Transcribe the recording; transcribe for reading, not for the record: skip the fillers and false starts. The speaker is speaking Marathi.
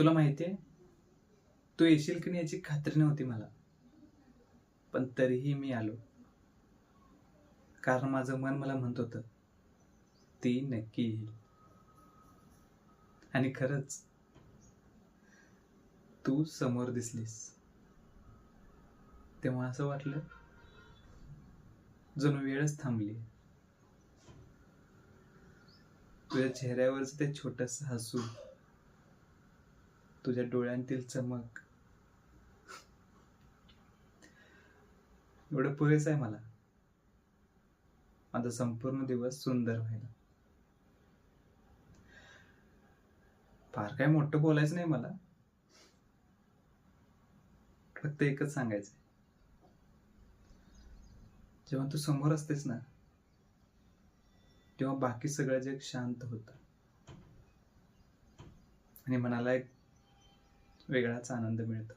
तुला माहिती आहे, तू येशील की नाही याची खात्री नव्हती मला, पण तरीही मी आलो. कारण माझं मन मला म्हणत होतं, ती नक्की येईल. आणि खरंच तू समोर दिसलीस तेव्हा असं वाटलं जणू वेळच थांबली. तुझ्या चेहऱ्यावरच ते छोटस हसू, तुझ्या डोळ्यांतील चमक एवढं पुरेसं आहे मला माझा संपूर्ण दिवस सुंदर व्हायला. फार काय मोठं बोलायचं नाही मला, फक्त एकच सांगायचंय. जेव्हा तू समोर असतेस ना, तेव्हा बाकी सगळं जग शांत होतं आणि मनाला एक वेगळाच आनंद मिळतो.